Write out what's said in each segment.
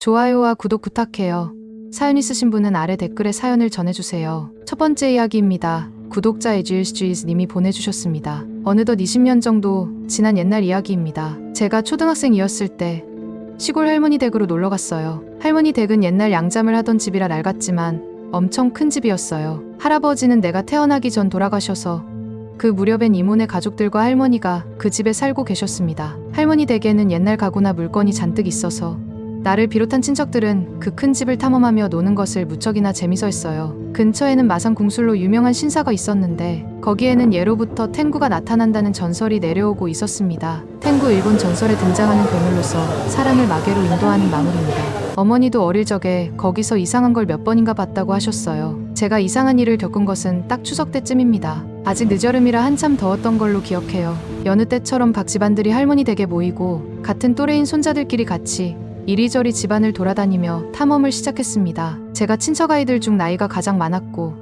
좋아요와 구독 부탁해요. 사연 있으신 분은 아래 댓글에 사연을 전해주세요. 첫 번째 이야기입니다. 구독자 에지일스주이스 님이 보내주셨습니다. 어느덧 20년 정도 지난 옛날 이야기입니다. 제가 초등학생이었을 때 시골 할머니 댁으로 놀러 갔어요. 할머니 댁은 옛날 양잠을 하던 집이라 낡았지만 엄청 큰 집이었어요. 할아버지는 내가 태어나기 전 돌아가셔서 그 무렵엔 이모네 가족들과 할머니가 그 집에 살고 계셨습니다. 할머니 댁에는 옛날 가구나 물건이 잔뜩 있어서 나를 비롯한 친척들은 그 큰 집을 탐험하며 노는 것을 무척이나 재미서 했어요. 근처에는 마산 궁술로 유명한 신사가 있었는데 거기에는 예로부터 탱구가 나타난다는 전설이 내려오고 있었습니다. 탱구 일본 전설에 등장하는 괴물로서 사람을 마계로 인도하는 마물입니다. 어머니도 어릴 적에 거기서 이상한 걸 몇 번인가 봤다고 하셨어요. 제가 이상한 일을 겪은 것은 딱 추석 때쯤입니다. 아직 늦여름이라 한참 더웠던 걸로 기억해요. 여느 때처럼 각 집안들이 할머니 댁에 모이고 같은 또래인 손자들끼리 같이 이리저리 집안을 돌아다니며 탐험을 시작했습니다. 제가 친척 아이들 중 나이가 가장 많았고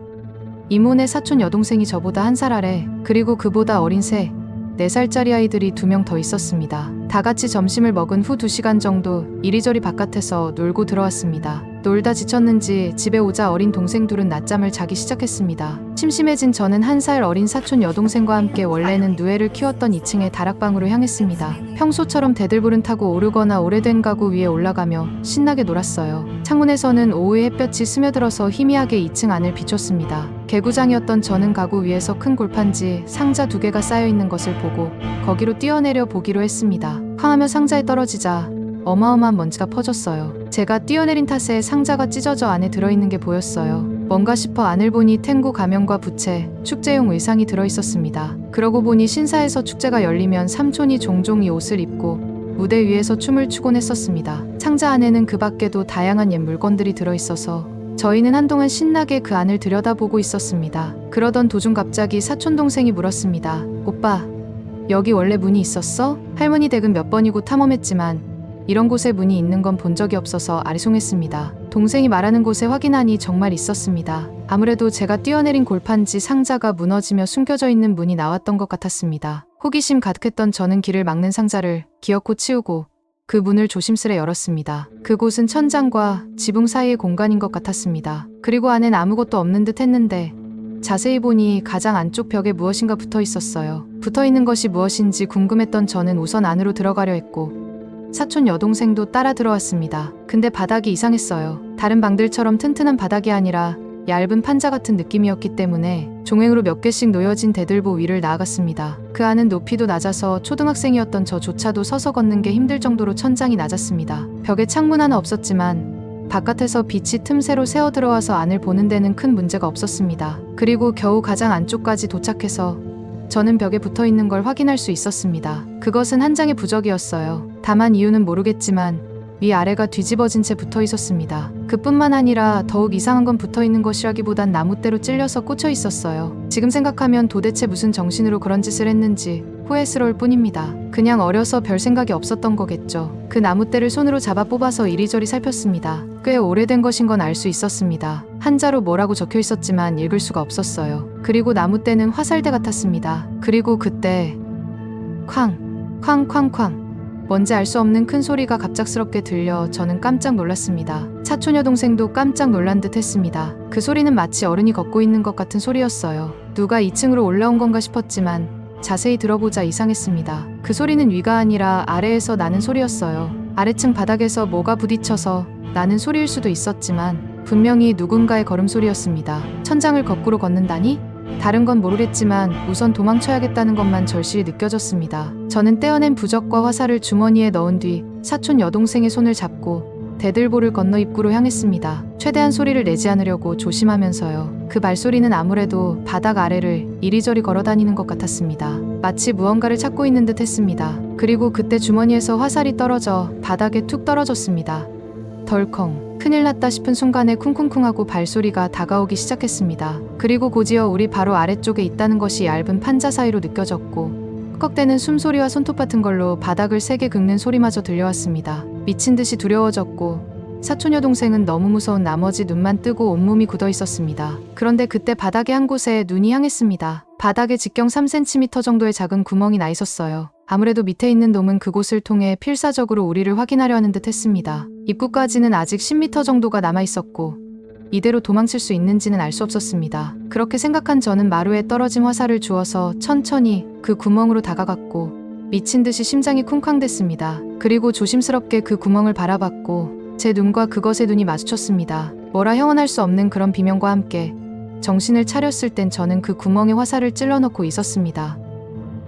이모네 사촌 여동생이 저보다 한 살 아래, 그리고 그보다 어린 새 4살짜리 아이들이 2명 더 있었습니다. 다 같이 점심을 먹은 후 2시간 정도 이리저리 바깥에서 놀고 들어왔습니다. 놀다 지쳤는지 집에 오자 어린 동생 둘은 낮잠을 자기 시작했습니다. 심심해진 저는 1살 어린 사촌 여동생과 함께 원래는 누에를 키웠던 2층의 다락방으로 향했습니다. 평소처럼 대들보른 타고 오르거나 오래된 가구 위에 올라가며 신나게 놀았어요. 창문에서는 오후의 햇볕이 스며들어서 희미하게 2층 안을 비췄습니다. 개구장이었던 저는 가구 위에서 큰 골판지 상자 2개가 쌓여있는 것을 보고 거기로 뛰어내려 보기로 했습니다. 쾅하며 상자에 떨어지자 어마어마한 먼지가 퍼졌어요. 제가 뛰어내린 탓에 상자가 찢어져 안에 들어있는 게 보였어요. 뭔가 싶어 안을 보니 탱구 가면과 부채, 축제용 의상이 들어있었습니다. 그러고 보니 신사에서 축제가 열리면 삼촌이 종종 이 옷을 입고 무대 위에서 춤을 추곤 했었습니다. 상자 안에는 그 밖에도 다양한 옛 물건들이 들어있어서 저희는 한동안 신나게 그 안을 들여다보고 있었습니다. 그러던 도중 갑자기 사촌동생이 물었습니다. 오빠, 여기 원래 문이 있었어? 할머니 댁은 몇 번이고 탐험했지만 이런 곳에 문이 있는 건 본 적이 없어서 아리송했습니다. 동생이 말하는 곳에 확인하니 정말 있었습니다. 아무래도 제가 뛰어내린 골판지 상자가 무너지며 숨겨져 있는 문이 나왔던 것 같았습니다. 호기심 가득했던 저는 길을 막는 상자를 기어코 치우고 그 문을 조심스레 열었습니다. 그곳은 천장과 지붕 사이의 공간인 것 같았습니다. 그리고 안엔 아무것도 없는 듯 했는데 자세히 보니 가장 안쪽 벽에 무엇인가 붙어 있었어요. 붙어 있는 것이 무엇인지 궁금했던 저는 우선 안으로 들어가려 했고 사촌 여동생도 따라 들어왔습니다. 근데 바닥이 이상했어요. 다른 방들처럼 튼튼한 바닥이 아니라 얇은 판자 같은 느낌이었기 때문에 종횡으로 몇 개씩 놓여진 대들보 위를 나아갔습니다. 그 안은 높이도 낮아서 초등학생이었던 저조차도 서서 걷는 게 힘들 정도로 천장이 낮았습니다. 벽에 창문 하나 없었지만 바깥에서 빛이 틈새로 새어 들어와서 안을 보는 데는 큰 문제가 없었습니다. 그리고 겨우 가장 안쪽까지 도착해서 저는 벽에 붙어 있는 걸 확인할 수 있었습니다. 그것은 한 장의 부적이었어요. 다만 이유는 모르겠지만 위아래가 뒤집어진 채 붙어 있었습니다. 그뿐만 아니라 더욱 이상한 건 붙어 있는 것이라기보단 나뭇대로 찔려서 꽂혀 있었어요. 지금 생각하면 도대체 무슨 정신으로 그런 짓을 했는지 후회스러울 뿐입니다. 그냥 어려서 별 생각이 없었던 거겠죠. 그 나뭇대를 손으로 잡아 뽑아서 이리저리 살폈습니다. 꽤 오래된 것인 건 알 수 있었습니다. 한자로 뭐라고 적혀 있었지만 읽을 수가 없었어요. 그리고 나뭇대는 화살대 같았습니다. 그리고 그때 쾅! 뭔지 알 수 없는 큰 소리가 갑작스럽게 들려 저는 깜짝 놀랐습니다. 사촌 여동생도 깜짝 놀란 듯 했습니다. 그 소리는 마치 어른이 걷고 있는 것 같은 소리였어요. 누가 2층으로 올라온 건가 싶었지만 자세히 들어보자 이상했습니다. 그 소리는 위가 아니라 아래에서 나는 소리였어요. 아래층 바닥에서 뭐가 부딪혀서 나는 소리일 수도 있었지만 분명히 누군가의 걸음소리였습니다. 천장을 거꾸로 걷는다니? 다른 건 모르겠지만 우선 도망쳐야겠다는 것만 절실히 느껴졌습니다. 저는 떼어낸 부적과 화살을 주머니에 넣은 뒤 사촌 여동생의 손을 잡고 대들보를 건너 입구로 향했습니다. 최대한 소리를 내지 않으려고 조심하면서요. 그 발소리는 아무래도 바닥 아래를 이리저리 걸어다니는 것 같았습니다. 마치 무언가를 찾고 있는 듯 했습니다. 그리고 그때 주머니에서 화살이 떨어져 바닥에 툭 떨어졌습니다. 덜컹. 큰일 났다 싶은 순간에 쿵쿵쿵하고 발소리가 다가오기 시작했습니다. 그리고 곧이어 우리 바로 아래쪽에 있다는 것이 얇은 판자 사이로 느껴졌고 헉헉대는 숨소리와 손톱 같은 걸로 바닥을 세게 긁는 소리마저 들려왔습니다. 미친 듯이 두려워졌고 사촌 여동생은 너무 무서운 나머지 눈만 뜨고 온몸이 굳어 있었습니다. 그런데 그때 바닥의 한 곳에 눈이 향했습니다. 바닥에 직경 3cm 정도의 작은 구멍이 나 있었어요. 아무래도 밑에 있는 놈은 그곳을 통해 필사적으로 우리를 확인하려 하는 듯 했습니다. 입구까지는 아직 10m 정도가 남아 있었고 이대로 도망칠 수 있는지는 알 수 없었습니다. 그렇게 생각한 저는 마루에 떨어진 화살을 주워서 천천히 그 구멍으로 다가갔고 미친 듯이 심장이 쿵쾅댔습니다. 그리고 조심스럽게 그 구멍을 바라봤고 제 눈과 그것의 눈이 마주쳤습니다. 뭐라 형언할 수 없는 그런 비명과 함께 정신을 차렸을 땐 저는 그 구멍에 화살을 찔러넣고 있었습니다.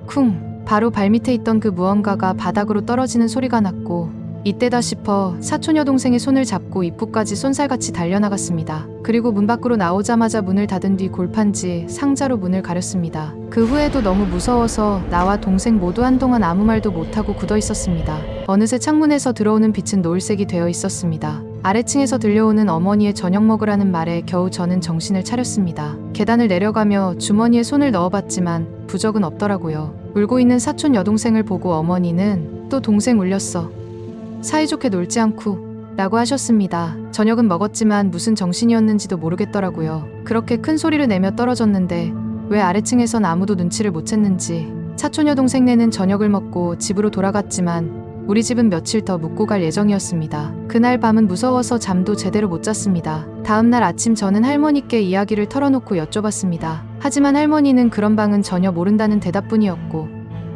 쿵! 바로 발밑에 있던 그 무언가가 바닥으로 떨어지는 소리가 났고 이때다 싶어 사촌 여동생의 손을 잡고 입구까지 쏜살같이 달려나갔습니다. 그리고 문 밖으로 나오자마자 문을 닫은 뒤 골판지 상자로 문을 가렸습니다. 그 후에도 너무 무서워서 나와 동생 모두 한동안 아무 말도 못하고 굳어 있었습니다. 어느새 창문에서 들어오는 빛은 노을색이 되어 있었습니다. 아래층에서 들려오는 어머니의 저녁 먹으라는 말에 겨우 저는 정신을 차렸습니다. 계단을 내려가며 주머니에 손을 넣어봤지만 부적은 없더라고요. 울고 있는 사촌 여동생을 보고 어머니는 또 동생 울렸어. 사이좋게 놀지 않고 라고 하셨습니다. 저녁은 먹었지만 무슨 정신이었는지도 모르겠더라고요. 그렇게 큰 소리를 내며 떨어졌는데 왜 아래층에선 아무도 눈치를 못 챘는지 사촌 여동생네는 저녁을 먹고 집으로 돌아갔지만 우리 집은 며칠 더 묵고 갈 예정이었습니다. 그날 밤은 무서워서 잠도 제대로 못 잤습니다. 다음날 아침 저는 할머니께 이야기를 털어놓고 여쭤봤습니다. 하지만 할머니는 그런 방은 전혀 모른다는 대답뿐이었고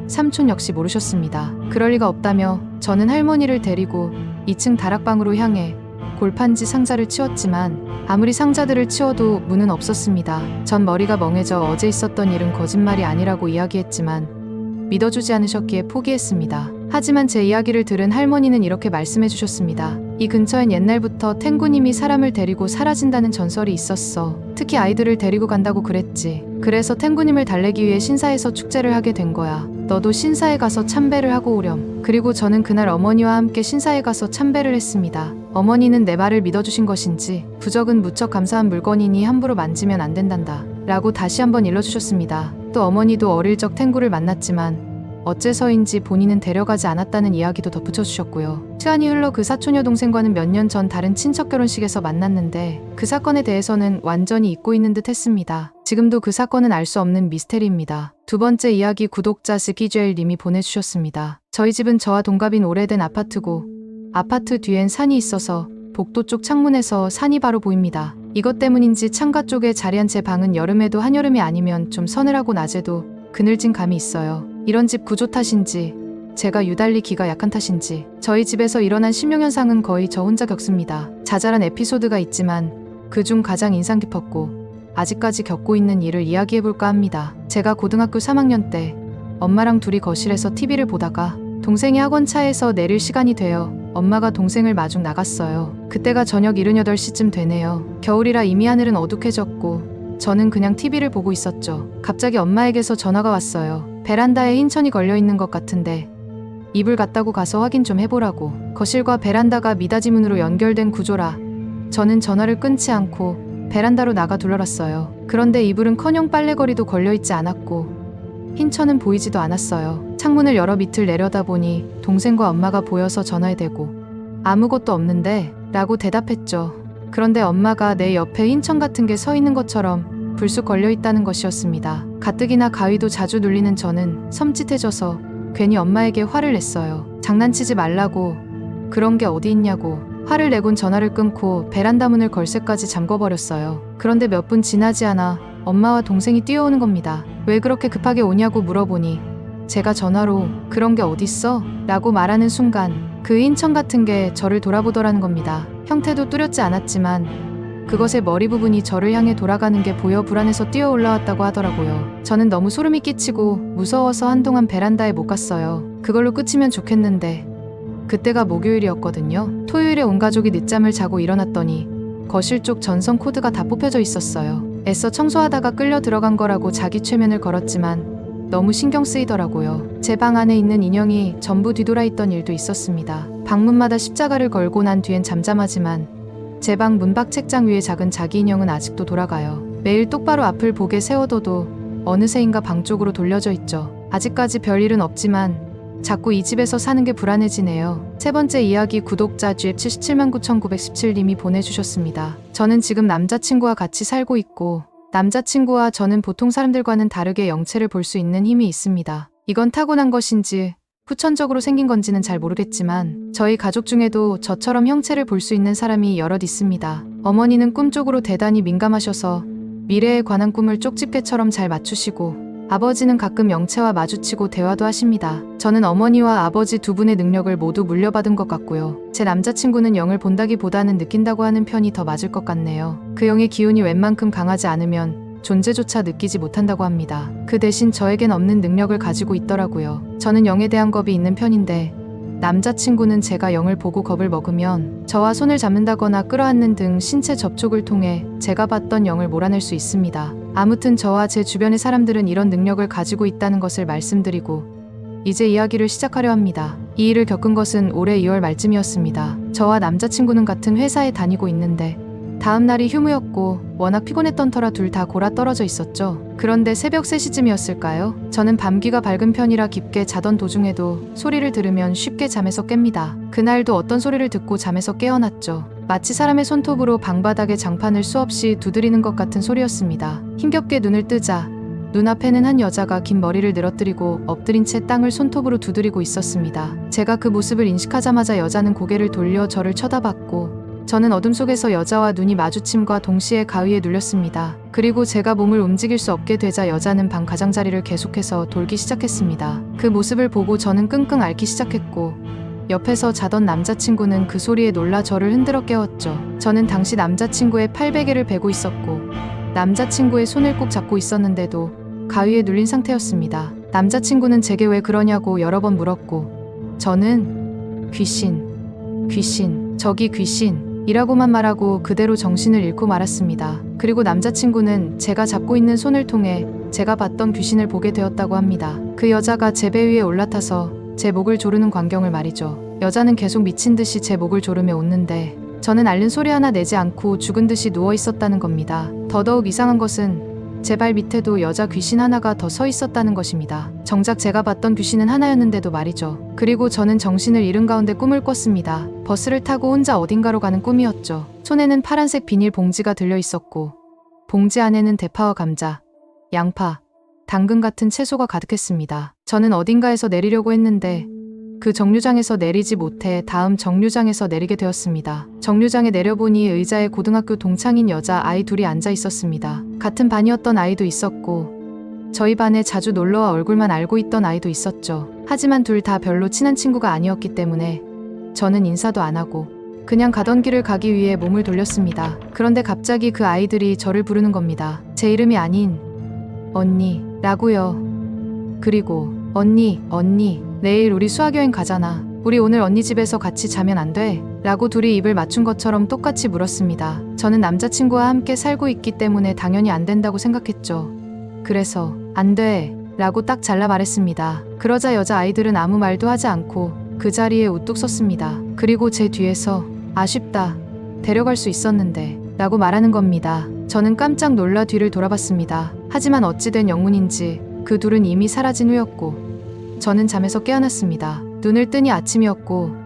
삼촌 역시 모르셨습니다. 그럴 리가 없다며 저는 할머니를 데리고 2층 다락방으로 향해 골판지 상자를 치웠지만 아무리 상자들을 치워도 문은 없었습니다. 전 머리가 멍해져 어제 있었던 일은 거짓말이 아니라고 이야기했지만 믿어주지 않으셨기에 포기했습니다. 하지만 제 이야기를 들은 할머니는 이렇게 말씀해 주셨습니다. 이 근처엔 옛날부터 탱구님이 사람을 데리고 사라진다는 전설이 있었어. 특히 아이들을 데리고 간다고 그랬지. 그래서 탱구님을 달래기 위해 신사에서 축제를 하게 된 거야. 너도 신사에 가서 참배를 하고 오렴. 그리고 저는 그날 어머니와 함께 신사에 가서 참배를 했습니다. 어머니는 내 말을 믿어주신 것인지 부적은 무척 감사한 물건이니 함부로 만지면 안 된단다 라고 다시 한번 일러주셨습니다. 또 어머니도 어릴 적 탱구를 만났지만 어째서인지 본인은 데려가지 않았다는 이야기도 덧붙여주셨고요. 시간이 흘러 그 사촌 여동생과는 몇 년 전 다른 친척 결혼식에서 만났는데 그 사건에 대해서는 완전히 잊고 있는 듯 했습니다. 지금도 그 사건은 알 수 없는 미스테리입니다. 두 번째 이야기 구독자 스키젤님이 보내주셨습니다. 저희 집은 저와 동갑인 오래된 아파트고 아파트 뒤엔 산이 있어서 복도 쪽 창문에서 산이 바로 보입니다. 이것 때문인지 창가 쪽에 자리한 제 방은 여름에도 한여름이 아니면 좀 서늘하고 낮에도 그늘진 감이 있어요. 이런 집 구조 탓인지 제가 유달리 기가 약한 탓인지 저희 집에서 일어난 심령현상은 거의 저 혼자 겪습니다. 자잘한 에피소드가 있지만 그중 가장 인상 깊었고 아직까지 겪고 있는 일을 이야기해볼까 합니다. 제가 고등학교 3학년 때 엄마랑 둘이 거실에서 TV를 보다가 동생이 학원 차에서 내릴 시간이 되어 엄마가 동생을 마중 나갔어요. 그때가 저녁 78시쯤 되네요. 겨울이라 이미 하늘은 어둑해졌고 저는 그냥 TV를 보고 있었죠. 갑자기 엄마에게서 전화가 왔어요. 베란다에 흰 천이 걸려있는 것 같은데 이불 갖다고 가서 확인 좀 해보라고. 거실과 베란다가 미닫이 문으로 연결된 구조라 저는 전화를 끊지 않고 베란다로 나가 둘러봤어요. 그런데 이불은커녕 빨래거리도 걸려있지 않았고 흰 천은 보이지도 않았어요. 창문을 열어 밑을 내려다보니 동생과 엄마가 보여서 전화에 대고 아무것도 없는데 라고 대답했죠. 그런데 엄마가 내 옆에 흰 천 같은 게 서 있는 것처럼 불쑥 걸려있다는 것이었습니다. 가뜩이나 가위도 자주 눌리는 저는 섬찟해져서 괜히 엄마에게 화를 냈어요. 장난치지 말라고. 그런 게 어디 있냐고. 화를 내곤 전화를 끊고 베란다 문을 걸쇠까지 잠궈버렸어요. 그런데 몇 분 지나지 않아 엄마와 동생이 뛰어오는 겁니다. 왜 그렇게 급하게 오냐고 물어보니 제가 전화로 그런 게 어딨어? 라고 말하는 순간 그 흰천 같은 게 저를 돌아보더라는 겁니다. 형태도 뚜렷지 않았지만 그것의 머리 부분이 저를 향해 돌아가는 게 보여 불안해서 뛰어 올라왔다고 하더라고요. 저는 너무 소름이 끼치고 무서워서 한동안 베란다에 못 갔어요. 그걸로 끝이면 좋겠는데 그때가 목요일이었거든요. 토요일에 온 가족이 늦잠을 자고 일어났더니 거실 쪽 전선 코드가 다 뽑혀져 있었어요. 애써 청소하다가 끌려 들어간 거라고 자기 최면을 걸었지만 너무 신경 쓰이더라고요. 제 방 안에 있는 인형이 전부 뒤돌아 있던 일도 있었습니다. 방문마다 십자가를 걸고 난 뒤엔 잠잠하지만 제 방 문밖 책장 위에 작은 자기 인형은 아직도 돌아가요. 매일 똑바로 앞을 보게 세워둬도 어느새인가 방 쪽으로 돌려져 있죠. 아직까지 별일은 없지만 자꾸 이 집에서 사는 게 불안해지네요. 세 번째 이야기 구독자 GF779,917님이 보내주셨습니다. 저는 지금 남자친구와 같이 살고 있고 남자친구와 저는 보통 사람들과는 다르게 영체를 볼 수 있는 힘이 있습니다. 이건 타고난 것인지 후천적으로 생긴 건지는 잘 모르겠지만 저희 가족 중에도 저처럼 형체를 볼 수 있는 사람이 여럿 있습니다. 어머니는 꿈 쪽으로 대단히 민감하셔서 미래에 관한 꿈을 쪽집게처럼 잘 맞추시고 아버지는 가끔 영체와 마주치고 대화도 하십니다. 저는 어머니와 아버지 두 분의 능력을 모두 물려받은 것 같고요. 제 남자친구는 영을 본다기보다는 느낀다고 하는 편이 더 맞을 것 같네요. 그 영의 기운이 웬만큼 강하지 않으면 존재조차 느끼지 못한다고 합니다. 그 대신 저에겐 없는 능력을 가지고 있더라고요. 저는 영에 대한 겁이 있는 편인데 남자친구는 제가 영을 보고 겁을 먹으면 저와 손을 잡는다거나 끌어안는 등 신체 접촉을 통해 제가 봤던 영을 몰아낼 수 있습니다. 아무튼 저와 제 주변의 사람들은 이런 능력을 가지고 있다는 것을 말씀드리고 이제 이야기를 시작하려 합니다. 이 일을 겪은 것은 올해 2월 말쯤이었습니다. 저와 남자친구는 같은 회사에 다니고 있는데 다음 날이 휴무였고 워낙 피곤했던 터라 둘 다 골아 떨어져 있었죠. 그런데 새벽 3시쯤이었을까요? 저는 밤귀가 밝은 편이라 깊게 자던 도중에도 소리를 들으면 쉽게 잠에서 깹니다. 그날도 어떤 소리를 듣고 잠에서 깨어났죠. 마치 사람의 손톱으로 방바닥의 장판을 수없이 두드리는 것 같은 소리였습니다. 힘겹게 눈을 뜨자 눈앞에는 한 여자가 긴 머리를 늘어뜨리고 엎드린 채 땅을 손톱으로 두드리고 있었습니다. 제가 그 모습을 인식하자마자 여자는 고개를 돌려 저를 쳐다봤고 저는 어둠 속에서 여자와 눈이 마주침과 동시에 가위에 눌렸습니다. 그리고 제가 몸을 움직일 수 없게 되자 여자는 방 가장자리를 계속해서 돌기 시작했습니다. 그 모습을 보고 저는 끙끙 앓기 시작했고 옆에서 자던 남자친구는 그 소리에 놀라 저를 흔들어 깨웠죠. 저는 당시 남자친구의 팔베개를 베고 있었고 남자친구의 손을 꼭 잡고 있었는데도 가위에 눌린 상태였습니다. 남자친구는 제게 왜 그러냐고 여러 번 물었고 저는 귀신, 저기 귀신 이라고만 말하고 그대로 정신을 잃고 말았습니다. 그리고 남자친구는 제가 잡고 있는 손을 통해 제가 봤던 귀신을 보게 되었다고 합니다. 그 여자가 제 배 위에 올라타서 제 목을 조르는 광경을 말이죠. 여자는 계속 미친 듯이 제 목을 조르며 웃는데 저는 앓는 소리 하나 내지 않고 죽은 듯이 누워 있었다는 겁니다. 더더욱 이상한 것은 제 발 밑에도 여자 귀신 하나가 더 서 있었다는 것입니다. 정작 제가 봤던 귀신은 하나였는데도 말이죠. 그리고 저는 정신을 잃은 가운데 꿈을 꿨습니다. 버스를 타고 혼자 어딘가로 가는 꿈이었죠. 손에는 파란색 비닐 봉지가 들려 있었고 봉지 안에는 대파와 감자, 양파, 당근 같은 채소가 가득했습니다. 저는 어딘가에서 내리려고 했는데 그 정류장에서 내리지 못해 다음 정류장에서 내리게 되었습니다. 정류장에 내려보니 의자에 고등학교 동창인 여자 아이 둘이 앉아 있었습니다. 같은 반이었던 아이도 있었고 저희 반에 자주 놀러와 얼굴만 알고 있던 아이도 있었죠. 하지만 둘 다 별로 친한 친구가 아니었기 때문에 저는 인사도 안 하고 그냥 가던 길을 가기 위해 몸을 돌렸습니다. 그런데 갑자기 그 아이들이 저를 부르는 겁니다. 제 이름이 아닌 언니라고요. 그리고 언니 내일 우리 수학여행 가잖아. 우리 오늘 언니 집에서 같이 자면 안 돼? 라고 둘이 입을 맞춘 것처럼 똑같이 물었습니다. 저는 남자친구와 함께 살고 있기 때문에 당연히 안 된다고 생각했죠. 그래서 안 돼 라고 딱 잘라 말했습니다. 그러자 여자아이들은 아무 말도 하지 않고 그 자리에 우뚝 섰습니다. 그리고 제 뒤에서 아쉽다, 데려갈 수 있었는데 라고 말하는 겁니다. 저는 깜짝 놀라 뒤를 돌아봤습니다. 하지만 어찌된 영문인지 그 둘은 이미 사라진 후였고 저는 잠에서 깨어났습니다. 눈을 뜨니 아침이었고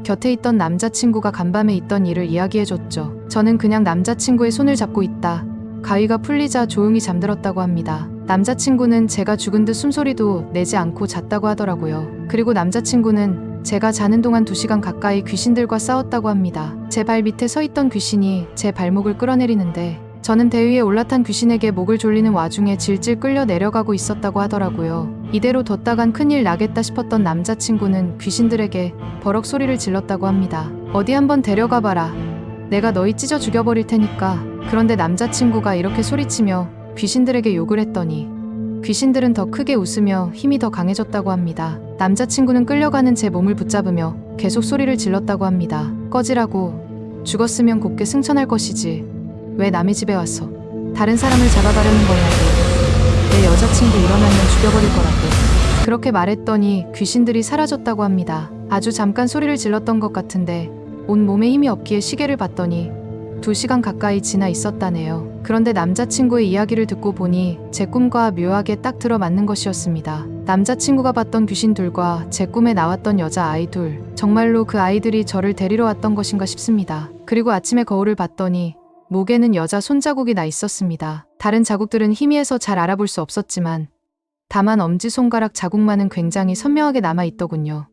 곁에 있던 남자친구가 간밤에 있던 일을 이야기해줬죠. 저는 그냥 남자친구의 손을 잡고 있다 가위가 풀리자 조용히 잠들었다고 합니다. 남자친구는 제가 죽은 듯 숨소리도 내지 않고 잤다고 하더라고요. 그리고 남자친구는 제가 자는 동안 2시간 가까이 귀신들과 싸웠다고 합니다. 제 발 밑에 서 있던 귀신이 제 발목을 끌어내리는데 저는 대위에 올라탄 귀신에게 목을 졸리는 와중에 질질 끌려 내려가고 있었다고 하더라고요. 이대로 뒀다간 큰일 나겠다 싶었던 남자친구는 귀신들에게 버럭 소리를 질렀다고 합니다. 어디 한번 데려가 봐라. 내가 너희 찢어 죽여버릴 테니까. 그런데 남자친구가 이렇게 소리치며 귀신들에게 욕을 했더니 귀신들은 더 크게 웃으며 힘이 더 강해졌다고 합니다. 남자친구는 끌려가는 제 몸을 붙잡으며 계속 소리를 질렀다고 합니다. 꺼지라고. 죽었으면 곱게 승천할 것이지. 왜 남의 집에 와서 다른 사람을 잡아가려는 거냐고. 내 여자친구 일어나면 죽여버릴 거라고. 그렇게 말했더니 귀신들이 사라졌다고 합니다. 아주 잠깐 소리를 질렀던 것 같은데 온 몸에 힘이 없기에 시계를 봤더니 2시간 가까이 지나 있었다네요. 그런데 남자친구의 이야기를 듣고 보니 제 꿈과 묘하게 딱 들어맞는 것이었습니다. 남자친구가 봤던 귀신 둘과 제 꿈에 나왔던 여자 아이 둘, 정말로 그 아이들이 저를 데리러 왔던 것인가 싶습니다. 그리고 아침에 거울을 봤더니 목에는 여자 손자국이 나 있었습니다. 다른 자국들은 희미해서 잘 알아볼 수 없었지만 다만 엄지손가락 자국만은 굉장히 선명하게 남아 있더군요.